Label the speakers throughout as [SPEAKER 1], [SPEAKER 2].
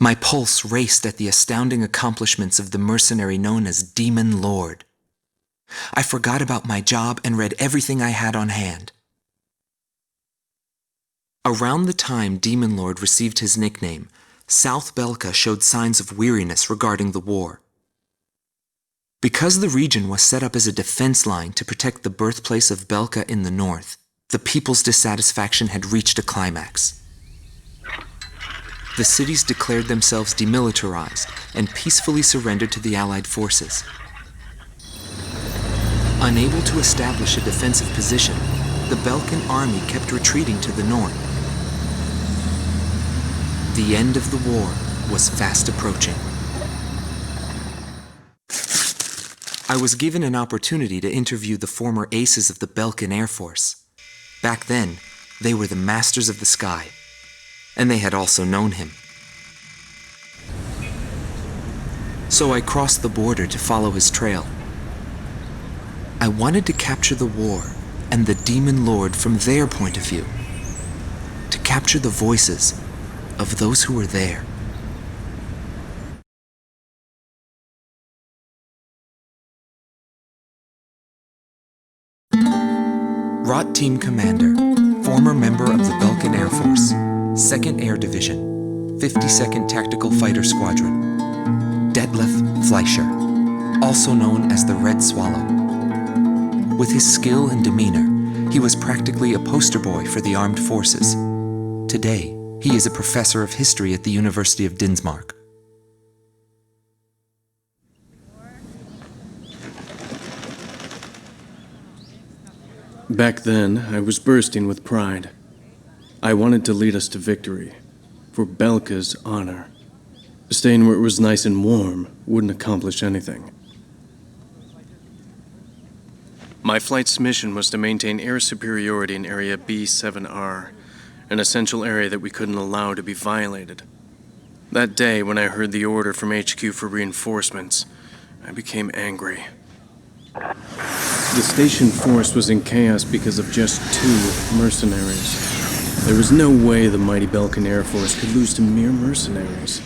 [SPEAKER 1] My pulse raced at the astounding accomplishments of the mercenary known as Demon Lord. I forgot about my job and read everything I had on hand. Around the time Demon Lord received his nickname, South Belka showed signs of weariness regarding the war. Because the region was set up as a defense line to protect the birthplace of Belka in the north, the people's dissatisfaction had reached a climax. The cities declared themselves demilitarized and peacefully surrendered to the Allied forces. Unable to establish a defensive position, the Belkan army kept retreating to the north. The end of the war was fast approaching. I was given an opportunity to interview the former aces of the Belkan Air Force. Back then, they were the masters of the sky, and they had also known him. So I crossed the border to follow his trail. I wanted to capture the war and the Demon Lord from their point of view, to capture the voices of those who were there. Rot Team Commander, former member of the Belkan Air Force, 2nd Air Division, 52nd Tactical Fighter Squadron, Detlef Fleischer, also known as the Red Swallow. With his skill and demeanor, he was practically a poster boy for the armed forces. Today, he is a professor of history at the University of Dinsmark.
[SPEAKER 2] Back then, I was bursting with pride. I wanted to lead us to victory, for Belka's honor. Staying where it was nice and warm wouldn't accomplish anything. My flight's mission was to maintain air superiority in Area B7R, an essential area that we couldn't allow to be violated. That day, when I heard the order from HQ for reinforcements, I became angry. The station force was in chaos because of just 2 mercenaries. There was no way the mighty Belkan Air Force could lose to mere mercenaries.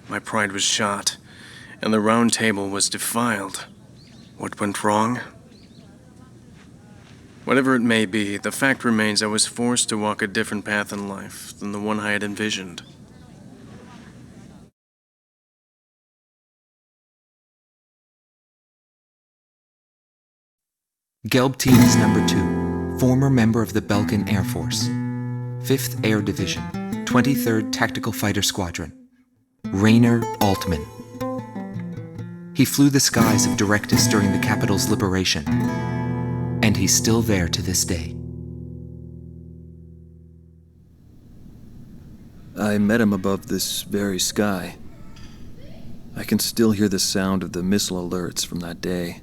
[SPEAKER 2] My pride was shot, and the round table was defiled. What went wrong? Whatever it may be, the fact remains I was forced to walk a different path in life than the one I had envisioned.
[SPEAKER 1] Gelb Teams Number 2, former member of the Belkan Air Force, 5th Air Division, 23rd Tactical Fighter Squadron, Rainer Altman. He flew the skies of Directus during the capital's liberation, and he's still there to this day.
[SPEAKER 3] I met him above this very sky. I can still hear the sound of the missile alerts from that day.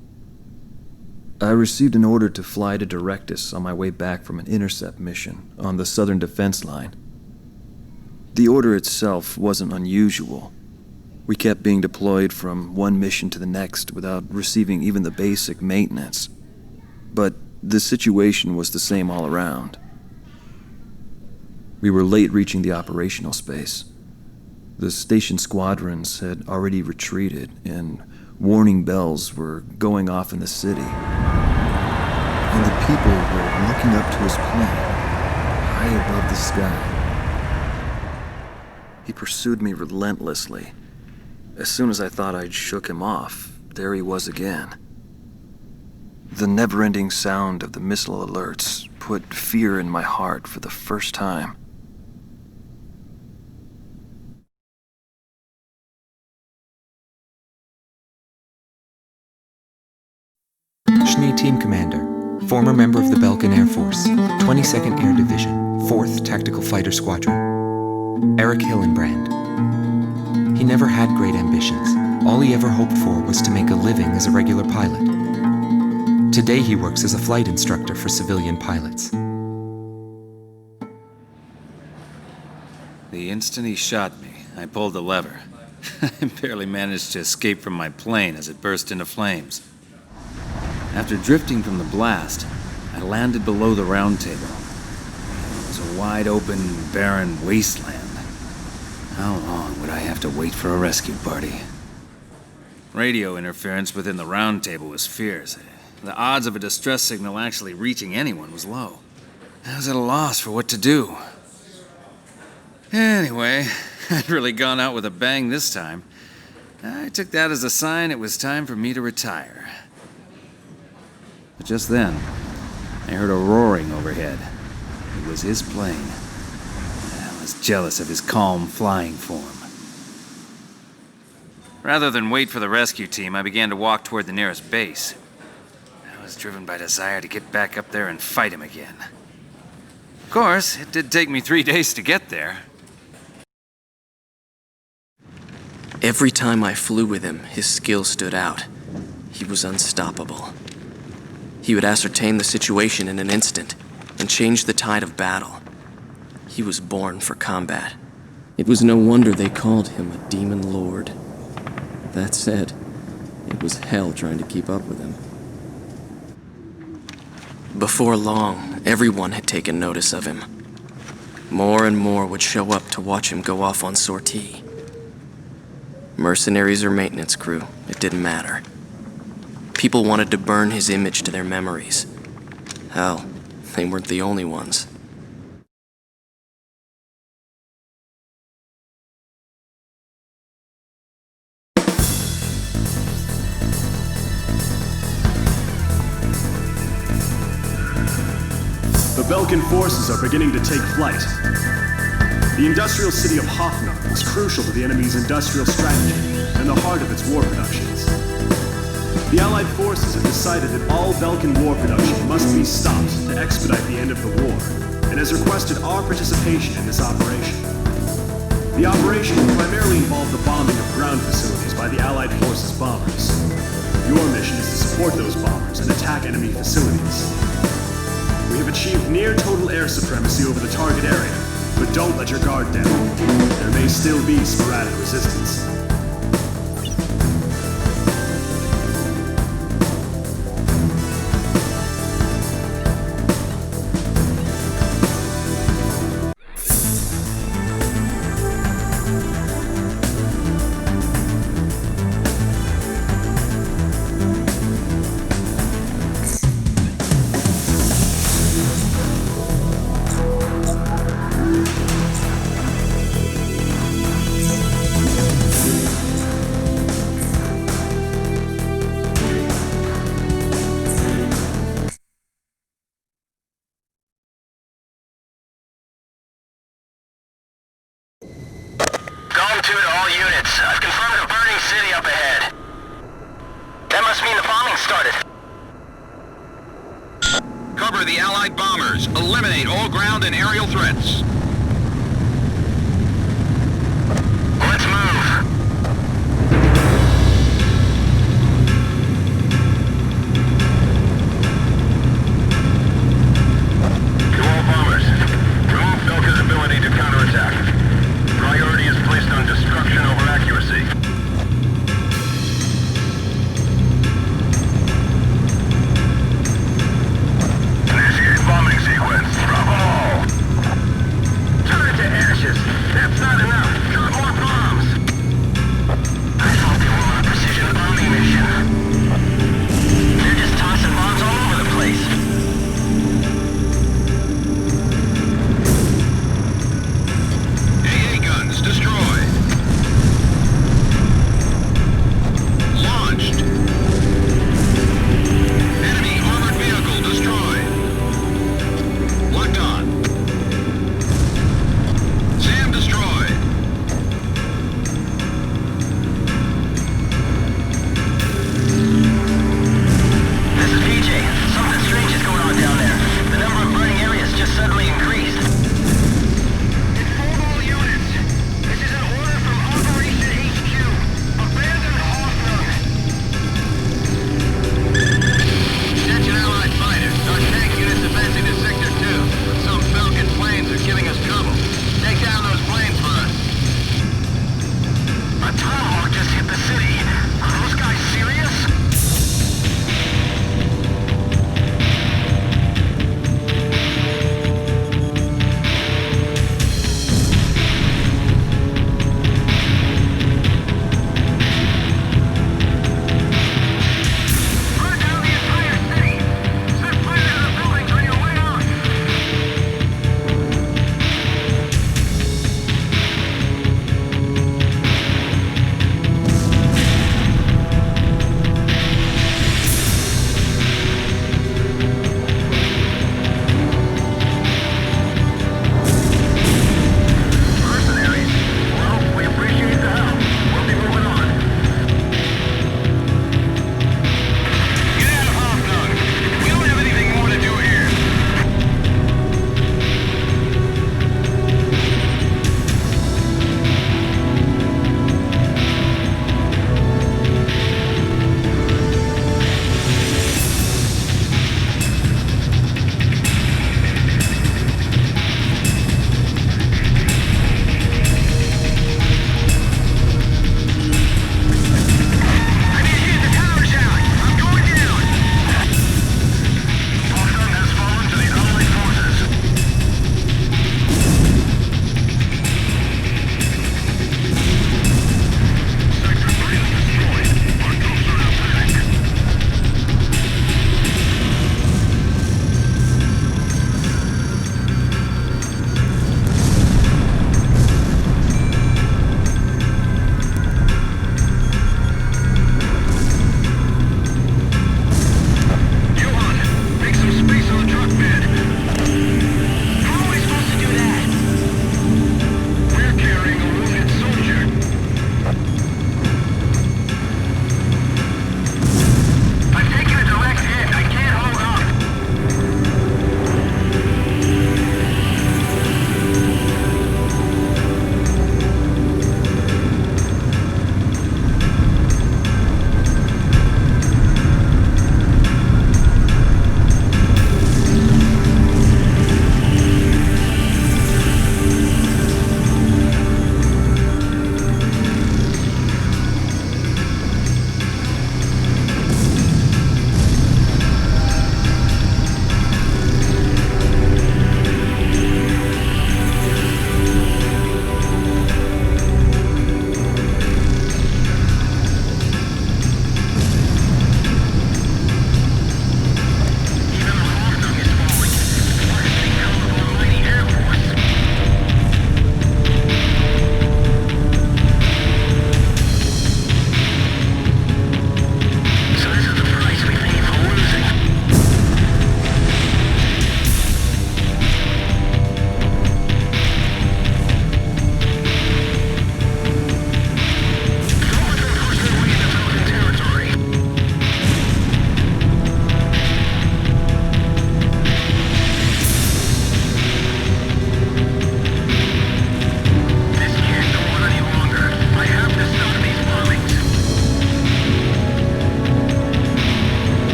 [SPEAKER 3] I received an order to fly to Directus on my way back from an intercept mission on the southern defense line. The order itself wasn't unusual. We kept being deployed from one mission to the next without receiving even the basic maintenance. But the situation was the same all around. We were late reaching the operational space. The station squadrons had already retreated, and warning bells were going off in the city. And the people were looking up to his plane, high above the sky. He pursued me relentlessly. As soon as I thought I'd shook him off, there he was again. The never-ending sound of the missile alerts put fear in my heart for the first time.
[SPEAKER 1] Schnee Team Commander, former member of the Belkan Air Force, 22nd Air Division, 4th Tactical Fighter Squadron, Eric Hillenbrand. He never had great ambitions. All he ever hoped for was to make a living as a regular pilot. Today he works as a flight instructor for civilian pilots.
[SPEAKER 4] The instant he shot me, I pulled the lever. I barely managed to escape from my plane as it burst into flames. After drifting from the blast, I landed below the round table. It was a wide-open, barren wasteland. How long would I have to wait for a rescue party? Radio interference within the round table was fierce. The odds of a distress signal actually reaching anyone was low. I was at a loss for what to do. Anyway, I'd really gone out with a bang this time. I took that as a sign it was time for me to retire. But just then, I heard a roaring overhead. It was his plane. I was jealous of his calm flying form. Rather than wait for the rescue team, I began to walk toward the nearest base. I was driven by desire to get back up there and fight him again. Of course, it did take me 3 days to get there.
[SPEAKER 2] Every time I flew with him, his skill stood out. He was unstoppable. He would ascertain the situation in an instant and change the tide of battle. He was born for combat. It was no wonder they called him a demon lord. That said, it was hell trying to keep up with him. Before long, everyone had taken notice of him. More and more would show up to watch him go off on sortie. Mercenaries or maintenance crew, it didn't matter. People wanted to burn his image to their memories. Hell, they weren't the only ones.
[SPEAKER 5] The Belkan forces are beginning to take flight. The industrial city of Hoffner is crucial to the enemy's industrial strategy and the heart of its war productions. The Allied forces have decided that all Belkan war production must be stopped to expedite the end of the war, and has requested our participation in this operation. The operation will primarily involve the bombing of ground facilities by the Allied forces' bombers. Your mission is to support those bombers and attack enemy facilities. We have achieved near total air supremacy over the target area, but don't let your guard down. There may still be sporadic resistance.
[SPEAKER 6] To all units. I've confirmed a burning city up ahead. That must mean the bombing started.
[SPEAKER 7] Cover the Allied bombers. Eliminate all ground and aerial threats.
[SPEAKER 6] Let's move. To all bombers, remove Belka's ability to counterattack. Priority is placed on destruction over accuracy. Initiate bombing sequence. Drop them all.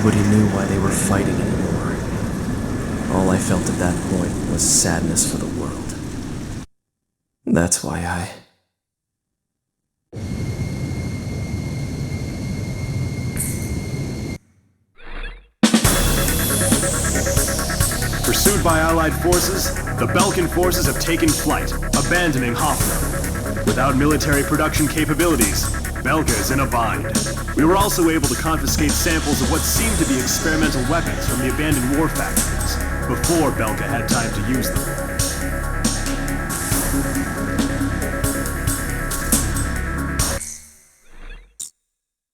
[SPEAKER 8] Nobody knew why they were fighting anymore. All I felt at that point was sadness for the world. That's why I...
[SPEAKER 5] Pursued by Allied forces, the Belkan forces have taken flight, abandoning Hoffman. Without military production capabilities, Belka is in a bind. We were also able to confiscate samples of what seemed to be experimental weapons from the abandoned war factories, before Belka had time to use them.